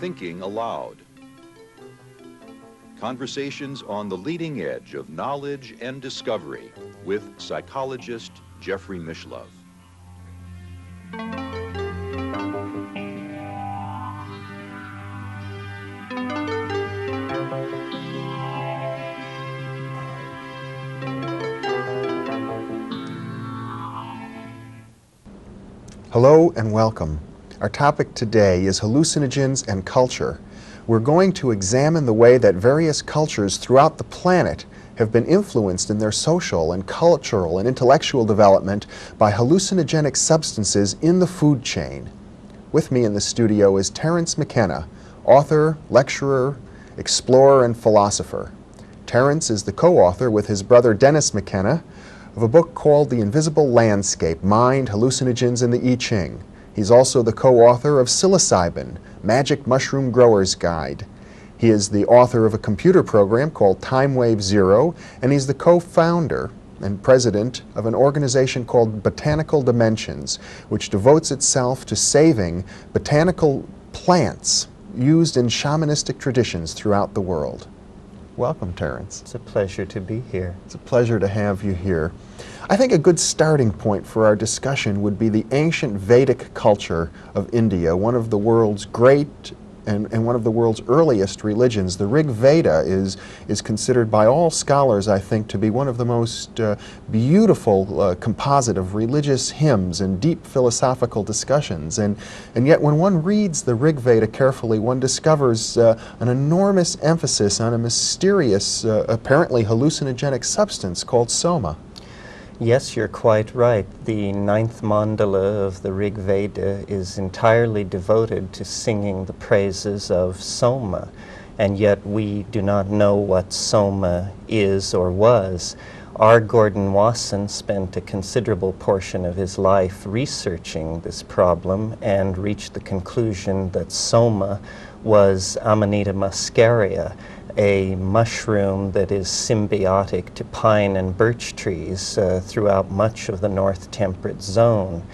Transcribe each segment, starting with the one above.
Thinking Aloud. Conversations on the leading edge of knowledge and discovery with psychologist Jeffrey Mishlove. Hello and welcome. Our topic today is hallucinogens and culture. We're going to examine the way that various cultures throughout the planet have been influenced in their social and cultural and intellectual development by hallucinogenic substances in the food chain. With me in the studio is Terence McKenna, author, lecturer, explorer, and philosopher. Terence is the co-author with his brother Dennis McKenna of a book called The Invisible Landscape, Mind, Hallucinogens, and the I Ching. He's also the co-author of Psilocybin, Magic Mushroom Grower's Guide. He is the author of a computer program called Timewave Zero, and he's the co-founder and president of an organization called Botanical Dimensions, which devotes itself to saving botanical plants used in shamanistic traditions throughout the world. Welcome, Terence. It's a pleasure to be here. It's a pleasure to have you here. I think a good starting point for our discussion would be the ancient Vedic culture of India, one of the world's great and one of the world's earliest religions. The Rig Veda is considered by all scholars, I think, to be one of the most beautiful composite of religious hymns and deep philosophical discussions. And yet when one reads the Rig Veda carefully, one discovers an enormous emphasis on a mysterious, apparently hallucinogenic substance called soma. Yes, you're quite right. The ninth mandala of the Rig Veda is entirely devoted to singing the praises of soma, and yet we do not know what soma is or was. R. Gordon Wasson spent a considerable portion of his life researching this problem and reached the conclusion that soma was Amanita muscaria, a mushroom that is symbiotic to pine and birch trees throughout much of the North Temperate Zone.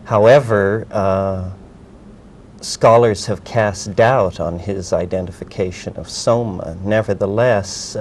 However, scholars have cast doubt on his identification of soma. Nevertheless,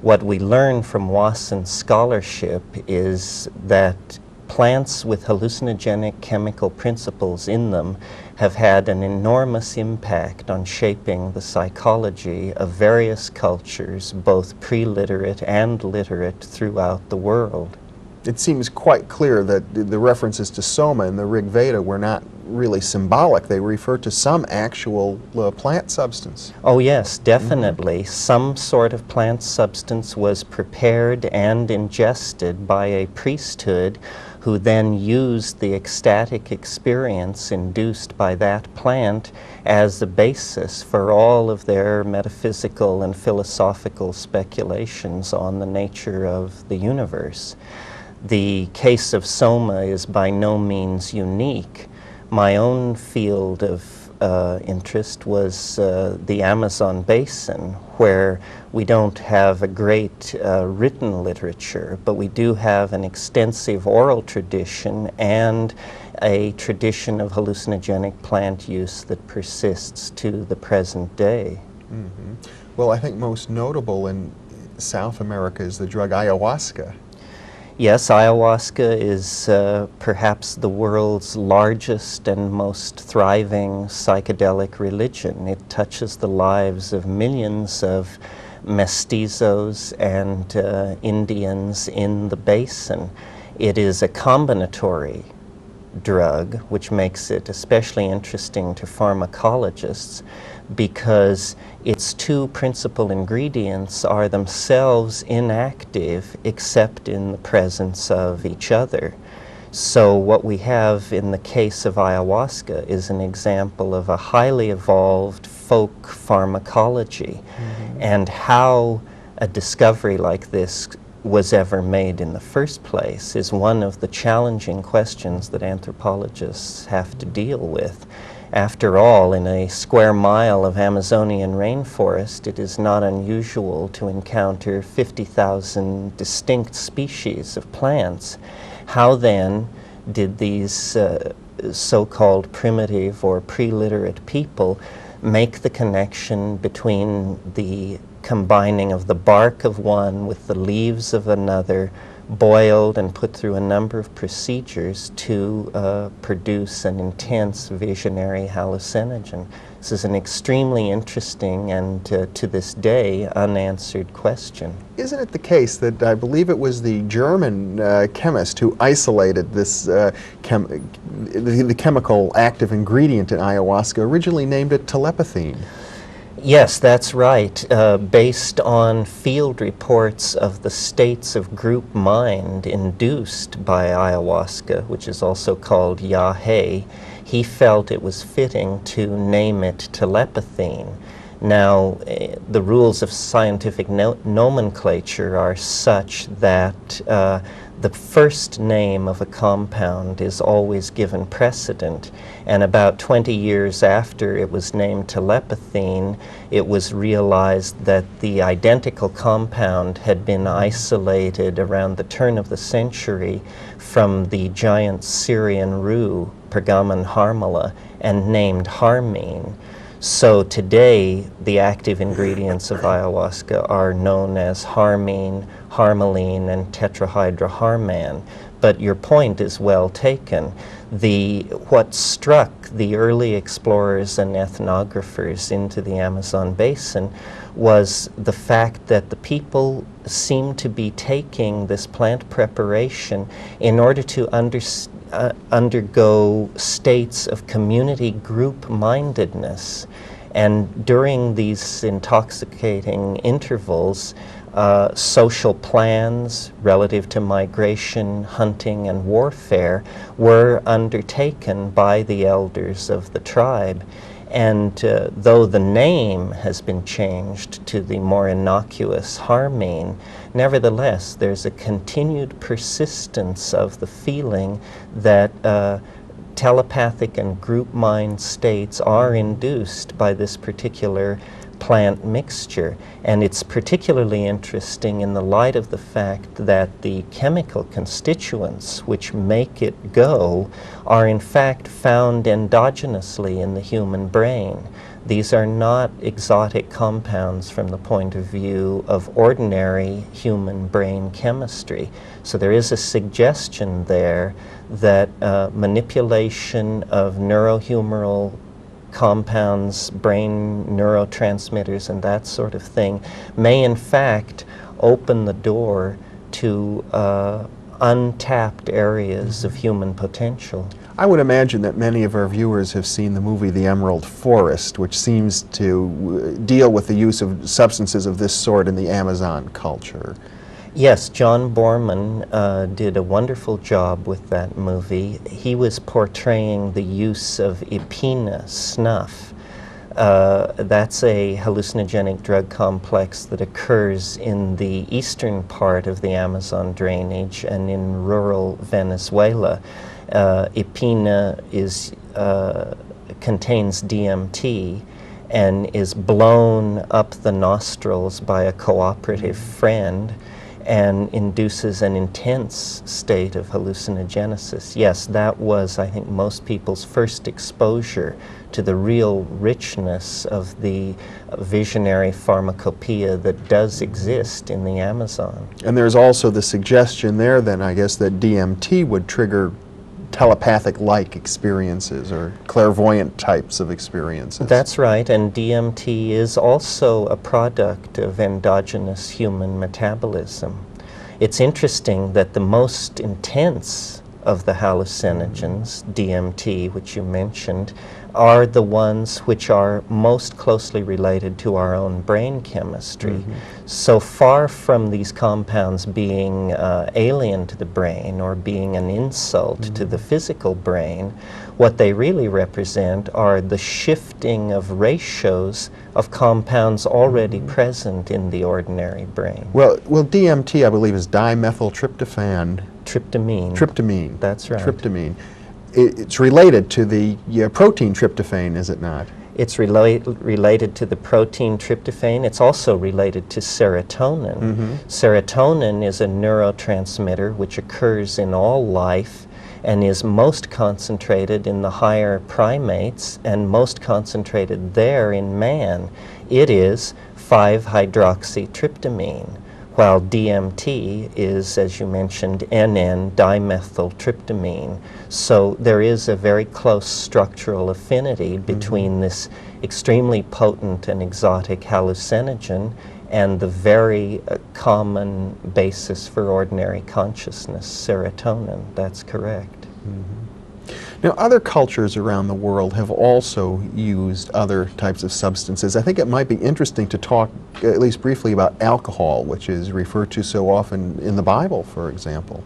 what we learn from Wasson's scholarship is that plants with hallucinogenic chemical principles in them have had an enormous impact on shaping the psychology of various cultures, both pre-literate and literate, throughout the world. It seems quite clear that the references to soma in the Rig Veda were not really symbolic. They refer to some actual plant substance. Oh yes, definitely. Some sort of plant substance was prepared and ingested by a priesthood who then used the ecstatic experience induced by that plant as the basis for all of their metaphysical and philosophical speculations on the nature of the universe. The case of soma is by no means unique. My own field of interest was the Amazon basin, where we don't have a great written literature, but we do have an extensive oral tradition and a tradition of hallucinogenic plant use that persists to the present day. Mm-hmm. Well, I think most notable in South America is the drug ayahuasca. Yes, ayahuasca is perhaps the world's largest and most thriving psychedelic religion. It touches the lives of millions of mestizos and Indians in the basin. It is a combinatory drug, which makes it especially interesting to pharmacologists, because its two principal ingredients are themselves inactive except in the presence of each other. So what we have in the case of ayahuasca is an example of a highly evolved folk pharmacology, and how a discovery like this was ever made in the first place is one of the challenging questions that anthropologists have to deal with. After all, in a square mile of Amazonian rainforest, it is not unusual to encounter 50,000 distinct species of plants. How then did these so-called primitive or pre-literate people make the connection between the combining of the bark of one with the leaves of another, boiled and put through a number of procedures to produce an intense visionary hallucinogen. This is an extremely interesting and, to this day, unanswered question. Isn't it the case that I believe it was the German chemist who isolated this the chemical active ingredient in ayahuasca, originally named it telepathine? Yes, that's right. Based on field reports of the states of group mind induced by ayahuasca, which is also called yahe, he felt it was fitting to name it telepathine. Now, the rules of scientific nomenclature are such that the first name of a compound is always given precedent, and about 20 years after it was named telepathine, it was realized that the identical compound had been isolated around the turn of the century from the giant Syrian rue, Pergamon harmala, and named harmine. So today, the active ingredients of ayahuasca are known as harmine, harmaline, and tetrahydroharman. But your point is well taken. What struck the early explorers and ethnographers into the Amazon basin was the fact that the people seemed to be taking this plant preparation in order to undergo states of community group-mindedness. And during these intoxicating intervals, social plans relative to migration, hunting, and warfare were undertaken by the elders of the tribe. And though the name has been changed to the more innocuous harmine, nevertheless, there's a continued persistence of the feeling that telepathic and group mind states are induced by this particular plant mixture. And it's particularly interesting in the light of the fact that the chemical constituents which make it go are in fact found endogenously in the human brain. These are not exotic compounds from the point of view of ordinary human brain chemistry. So there is a suggestion there that manipulation of neurohumoral compounds, brain neurotransmitters, and that sort of thing may in fact open the door to untapped areas of human potential. I would imagine that many of our viewers have seen the movie The Emerald Forest, which seems to deal with the use of substances of this sort in the Amazon culture. Yes, John Borman did a wonderful job with that movie. He was portraying the use of ipina, snuff. That's a hallucinogenic drug complex that occurs in the eastern part of the Amazon drainage and in rural Venezuela. Ipina contains DMT and is blown up the nostrils by a cooperative friend and induces an intense state of hallucinogenesis. Yes, that was, I think, most people's first exposure to the real richness of the visionary pharmacopoeia that does exist in the Amazon. And there's also the suggestion there, then, I guess, that DMT would trigger telepathic-like experiences or clairvoyant types of experiences. That's right, and DMT is also a product of endogenous human metabolism. It's interesting that the most intense of the hallucinogens, DMT, which you mentioned, are the ones which are most closely related to our own brain chemistry. So far from these compounds being alien to the brain or being an insult to the physical brain, what they really represent are the shifting of ratios of compounds already present in the ordinary brain. Well, DMT, I believe, is dimethyltryptophan. Tryptamine. Tryptamine. That's right. Tryptamine. It's related to the protein tryptophan, is it not? It's related to the protein tryptophan. It's also related to serotonin. Serotonin is a neurotransmitter which occurs in all life and is most concentrated in the higher primates and most concentrated there in man. It is 5-hydroxytryptamine, while DMT is, as you mentioned, NN-dimethyltryptamine. So there is a very close structural affinity between this extremely potent and exotic hallucinogen and the very common basis for ordinary consciousness, serotonin. That's correct. Now, other cultures around the world have also used other types of substances. I think it might be interesting to talk, at least briefly, about alcohol, which is referred to so often in the Bible, for example.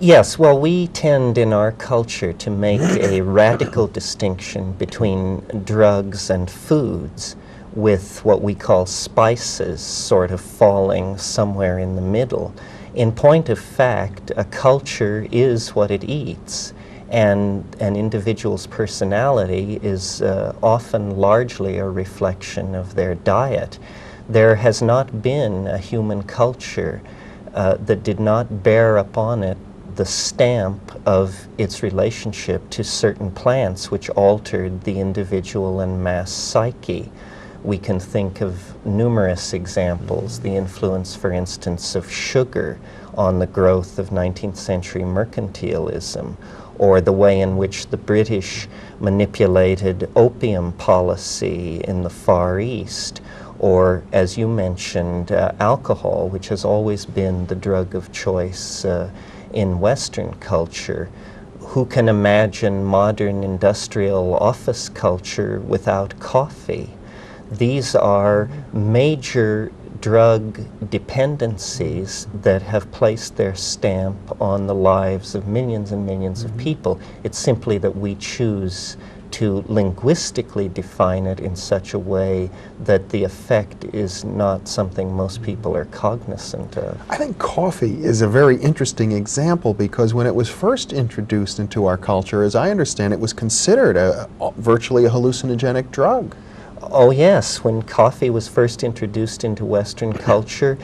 Yes, well, we tend in our culture to make a radical distinction between drugs and foods, with what we call spices sort of falling somewhere in the middle. In point of fact, a culture is what it eats, and an individual's personality is often largely a reflection of their diet. There has not been a human culture that did not bear upon it the stamp of its relationship to certain plants which altered the individual and mass psyche. We can think of numerous examples, the influence, for instance, of sugar on the growth of 19th century mercantilism, or the way in which the British manipulated opium policy in the Far East, or, as you mentioned, alcohol, which has always been the drug of choice in Western culture. Who can imagine modern industrial office culture without coffee? These are major drug dependencies that have placed their stamp on the lives of millions and millions of people. It's simply that we choose to linguistically define it in such a way that the effect is not something most people are cognizant of. I think coffee is a very interesting example because when it was first introduced into our culture, as I understand it, was considered virtually a hallucinogenic drug. Oh yes, when coffee was first introduced into Western culture,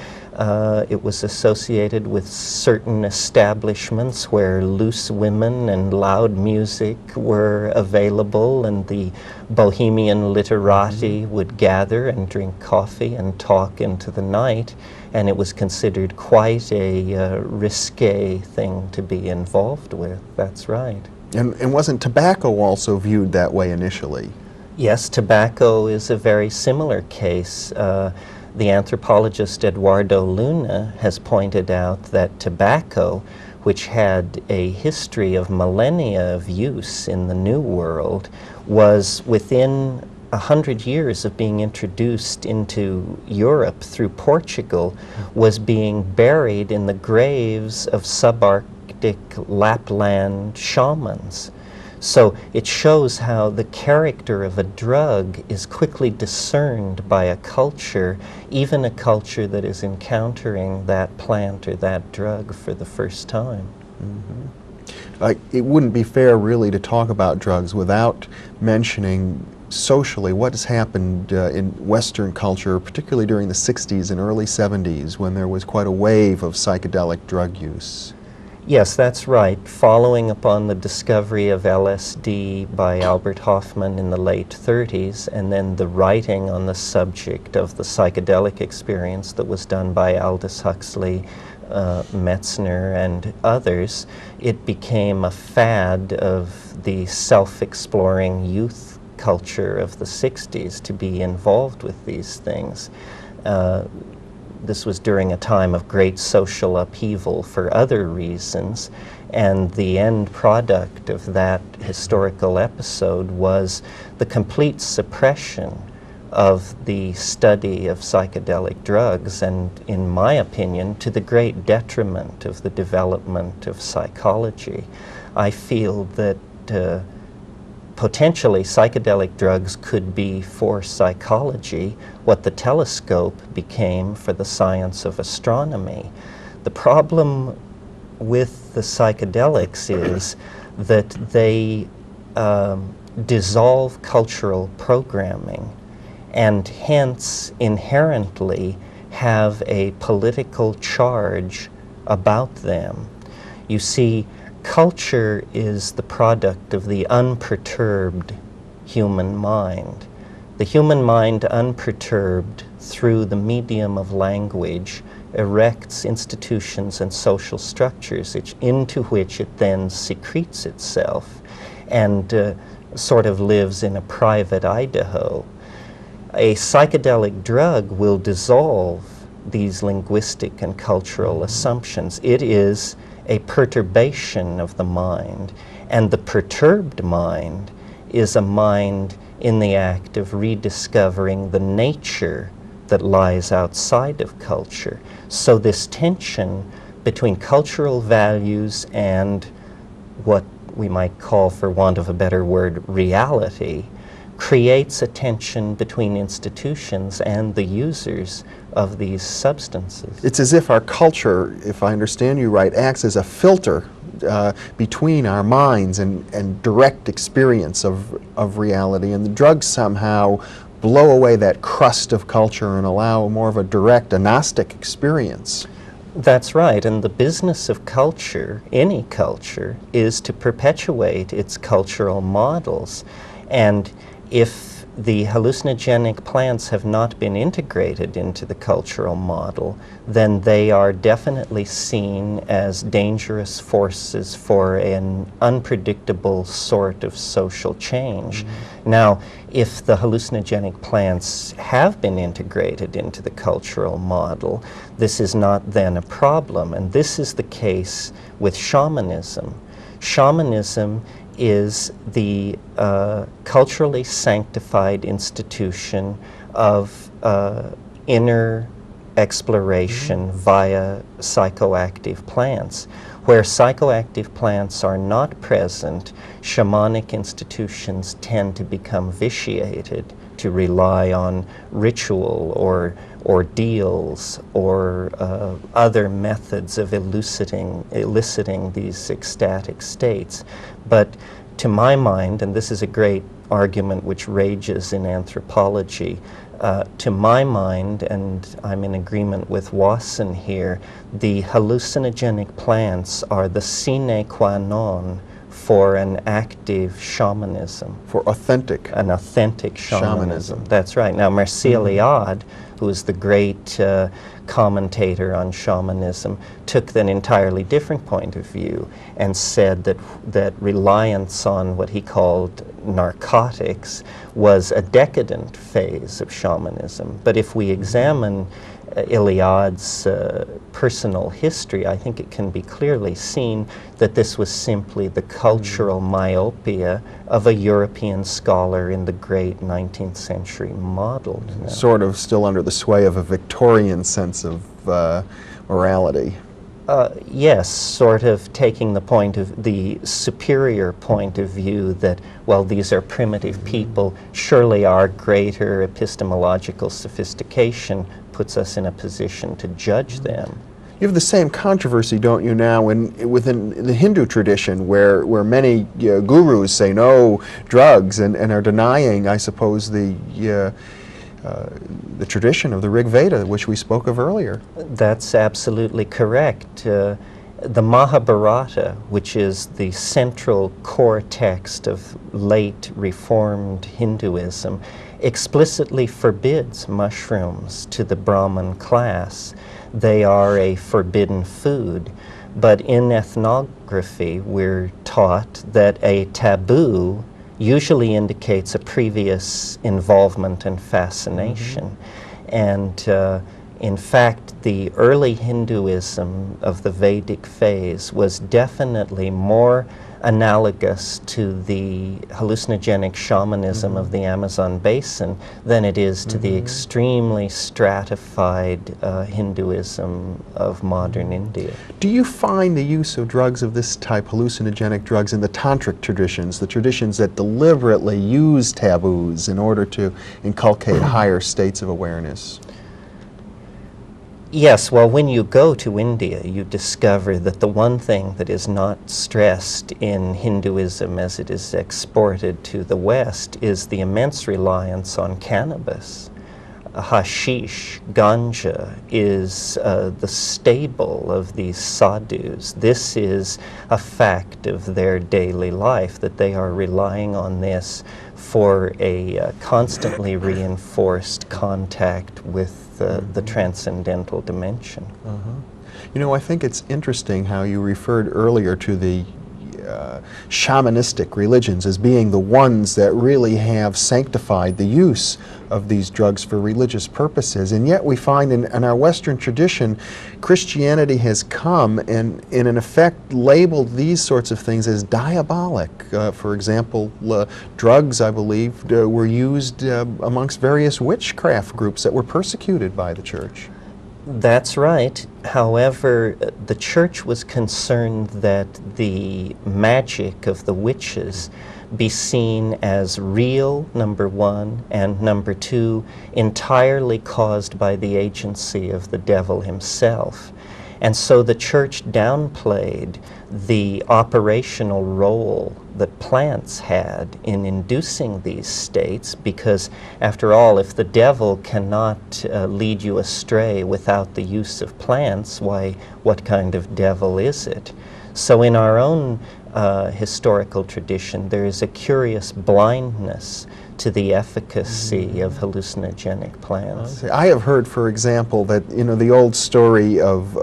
it was associated with certain establishments where loose women and loud music were available, and the bohemian literati would gather and drink coffee and talk into the night, and it was considered quite a risque thing to be involved with. That's right. And wasn't tobacco also viewed that way initially? Yes, tobacco is a very similar case. The anthropologist Eduardo Luna has pointed out that tobacco, which had a history of millennia of use in the New World, was within 100 years of being introduced into Europe through Portugal, was being buried in the graves of subarctic Lapland shamans. So it shows how the character of a drug is quickly discerned by a culture, even a culture that is encountering that plant or that drug for the first time. It wouldn't be fair really to talk about drugs without mentioning socially what has happened in Western culture, particularly during the 60s and early 70s when there was quite a wave of psychedelic drug use. Yes, that's right. Following upon the discovery of LSD by Albert Hofmann in the late 30s, and then the writing on the subject of the psychedelic experience that was done by Aldous Huxley, Metzner, and others, it became a fad of the self-exploring youth culture of the 60s to be involved with these things. This was during a time of great social upheaval for other reasons, and the end product of that historical episode was the complete suppression of the study of psychedelic drugs, and in my opinion, to the great detriment of the development of psychology. I feel that potentially psychedelic drugs could be for psychology what the telescope became for the science of astronomy. The problem with the psychedelics is that they dissolve cultural programming and hence inherently have a political charge about them. You see, culture is the product of the unperturbed human mind. The human mind, unperturbed through the medium of language, erects institutions and social structures into which it then secretes itself and sort of lives in a private Idaho. A psychedelic drug will dissolve these linguistic and cultural assumptions. It is a perturbation of the mind, and the perturbed mind is a mind in the act of rediscovering the nature that lies outside of culture. So this tension between cultural values and what we might call, for want of a better word, reality, creates a tension between institutions and the users of these substances. It's as if our culture, if I understand you right, acts as a filter between our minds and direct experience of reality, and the drugs somehow blow away that crust of culture and allow more of a direct, a Gnostic experience. That's right, and the business of culture, any culture, is to perpetuate its cultural models. And if the hallucinogenic plants have not been integrated into the cultural model, then they are definitely seen as dangerous forces for an unpredictable sort of social change. Now, if the hallucinogenic plants have been integrated into the cultural model, this is not then a problem, and this is the case with shamanism. Shamanism is the culturally sanctified institution of inner exploration via psychoactive plants. Where psychoactive plants are not present, shamanic institutions tend to become vitiated, to rely on ritual or ordeals or other methods of eliciting these ecstatic states. But to my mind, and this is a great argument which rages in anthropology, to my mind, and I'm in agreement with Wasson here, the hallucinogenic plants are the sine qua non for an active shamanism. For authentic. An authentic shamanism. That's right. Now, Mircea Eliade, who is the great commentator on shamanism, took an entirely different point of view and said that reliance on what he called narcotics was a decadent phase of shamanism. But if we examine Eliade's personal history, I think it can be clearly seen that this was simply the cultural myopia of a European scholar in the great 19th century model. Sort of still under the sway of a Victorian sense of morality. Yes, sort of taking the superior point of view that, well, these are primitive people, surely our greater epistemological sophistication puts us in a position to judge them. You have the same controversy, don't you, now within the Hindu tradition, where many gurus say no drugs and are denying, I suppose, the tradition of the Rig Veda, which we spoke of earlier. That's absolutely correct. The Mahabharata, which is the central core text of late Reformed Hinduism, explicitly forbids mushrooms to the Brahmin class. They are a forbidden food. But in ethnography, we're taught that a taboo usually indicates a previous involvement and fascination. And in fact, the early Hinduism of the Vedic phase was definitely more analogous to the hallucinogenic shamanism of the Amazon basin than it is to the extremely stratified Hinduism of modern India. Do you find the use of drugs of this type, hallucinogenic drugs, in the tantric traditions, the traditions that deliberately use taboos in order to inculcate higher states of awareness? Yes, well, when you go to India, you discover that the one thing that is not stressed in Hinduism as it is exported to the West is the immense reliance on cannabis. hashish, ganja, is the staple of these sadhus. This is a fact of their daily life, that they are relying on this for a constantly reinforced contact with the transcendental dimension. You know, I think it's interesting how you referred earlier to the shamanistic religions as being the ones that really have sanctified the use of these drugs for religious purposes. And yet we find in our Western tradition, Christianity has come and in effect labeled these sorts of things as diabolic. For example, drugs, I believe, were used amongst various witchcraft groups that were persecuted by the church. That's right. However, the church was concerned that the magic of the witches be seen as real, number one, and number two, entirely caused by the agency of the devil himself. And so the church downplayed the operational role that plants had in inducing these states, because after all, if the devil cannot lead you astray without the use of plants, why, what kind of devil is it? So in our own historical tradition, there is a curious blindness to the efficacy of hallucinogenic plants. I have heard, for example, that the old story of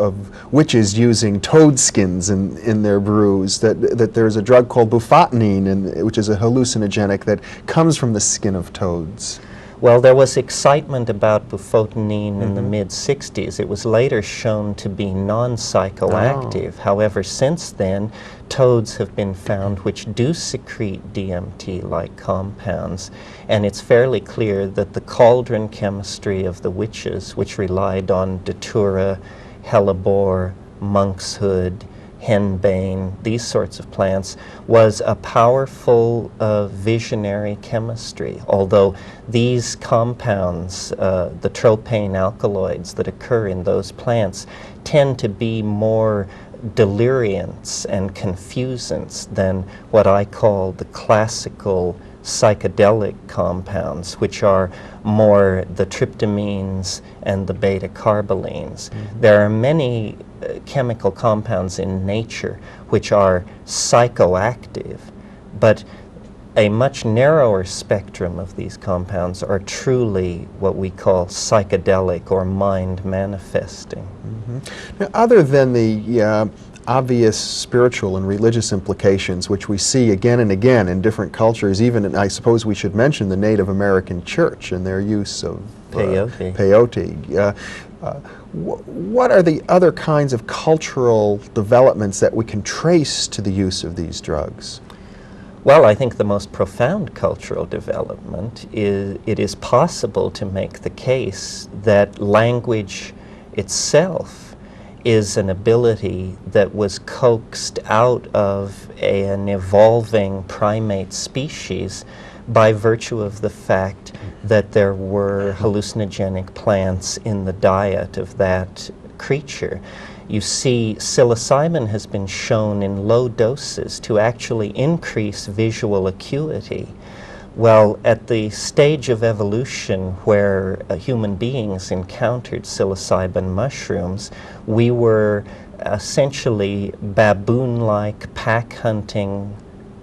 witches using toad skins in their brews, that there's a drug called bufotenine, which is a hallucinogenic that comes from the skin of toads. Well, there was excitement about bufotenine in the mid-60s. It was later shown to be non-psychoactive. However, since then, toads have been found which do secrete DMT-like compounds, and it's fairly clear that the cauldron chemistry of the witches, which relied on datura, hellebore, monkshood, henbane, these sorts of plants, was a powerful visionary chemistry. Although these compounds, the tropane alkaloids that occur in those plants, tend to be more deliriants and confusants than what I call the classical psychedelic compounds, which are more the tryptamines and the beta-carbolines. There are many chemical compounds in nature which are psychoactive, but a much narrower spectrum of these compounds are truly what we call psychedelic or mind manifesting. Now, other than the obvious spiritual and religious implications, which we see again and again in different cultures, even I suppose we should mention the Native American church and their use of peyote. What are the other kinds of cultural developments that we can trace to the use of these drugs? Well, I think the most profound cultural development is it is possible to make the case that language itself is an ability that was coaxed out of an evolving primate species by virtue of the fact that there were hallucinogenic plants in the diet of that creature. You see, psilocybin has been shown in low doses to actually increase visual acuity. Well, at the stage of evolution where human beings encountered psilocybin mushrooms, we were essentially baboon-like pack-hunting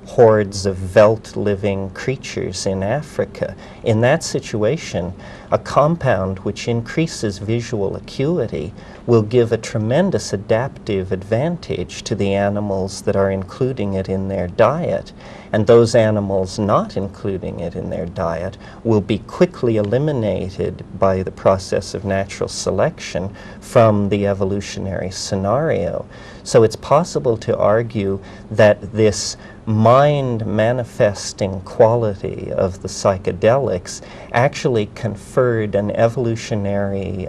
hordes of veldt-living creatures in Africa. In that situation, a compound which increases visual acuity will give a tremendous adaptive advantage to the animals that are including it in their diet. And those animals not including it in their diet will be quickly eliminated by the process of natural selection from the evolutionary scenario. So it's possible to argue that this mind manifesting quality of the psychedelics actually conferred an evolutionary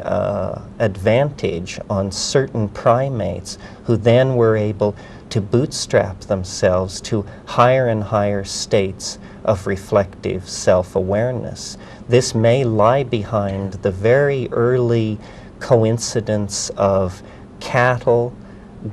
advantage on certain primates who then were able to bootstrap themselves to higher and higher states of reflective self-awareness. This may lie behind the very early coincidence of cattle,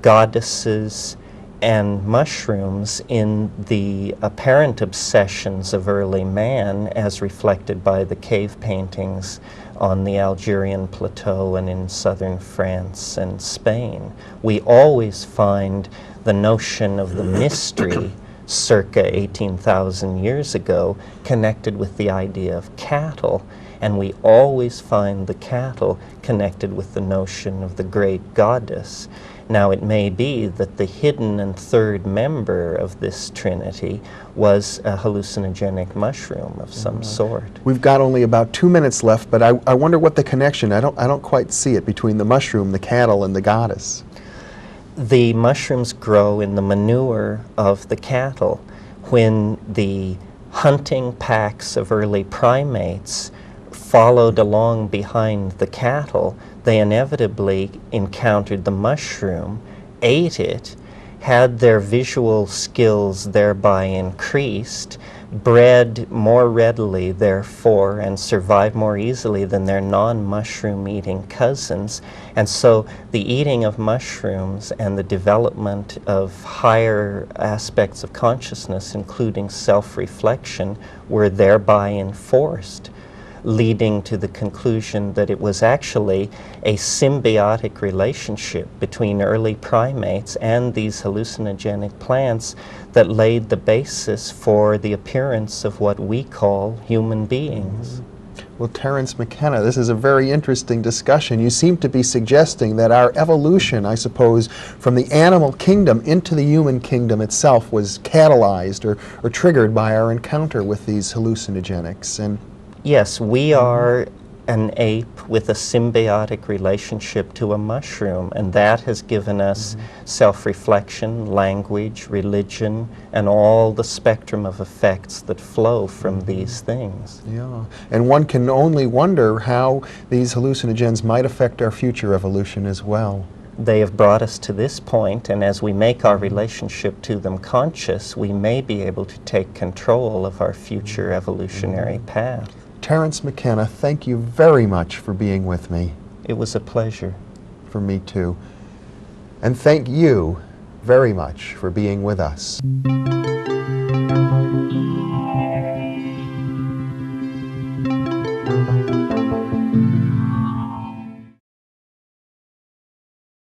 goddesses, and mushrooms in the apparent obsessions of early man as reflected by the cave paintings on the Algerian plateau and in southern France and Spain. We always find the notion of the mystery circa 18,000 years ago connected with the idea of cattle, and we always find the cattle connected with the notion of the great goddess. Now, it may be that the hidden and third member of this trinity was a hallucinogenic mushroom of some sort. We've got only about 2 minutes left, but I wonder what the connection, I don't quite see it, between the mushroom, the cattle, and the goddess. The mushrooms grow in the manure of the cattle. When the hunting packs of early primates followed along behind the cattle, they inevitably encountered the mushroom, ate it, had their visual skills thereby increased, bred more readily therefore, and survived more easily than their non-mushroom eating cousins. And so the eating of mushrooms and the development of higher aspects of consciousness, including self-reflection, were thereby enforced, leading to the conclusion that it was actually a symbiotic relationship between early primates and these hallucinogenic plants that laid the basis for the appearance of what we call human beings. Well, Terence McKenna, this is a very interesting discussion. You seem to be suggesting that our evolution, I suppose, from the animal kingdom into the human kingdom itself was catalyzed or triggered by our encounter with these hallucinogenics. And yes, we are an ape with a symbiotic relationship to a mushroom, and that has given us self-reflection, language, religion, and all the spectrum of effects that flow from these things. yeah, and one can only wonder how these hallucinogens might affect our future evolution as well. They have brought us to this point, and as we make our relationship to them conscious, we may be able to take control of our future evolutionary path. Terence McKenna, thank you very much for being with me. It was a pleasure. For me too. And thank you very much for being with us.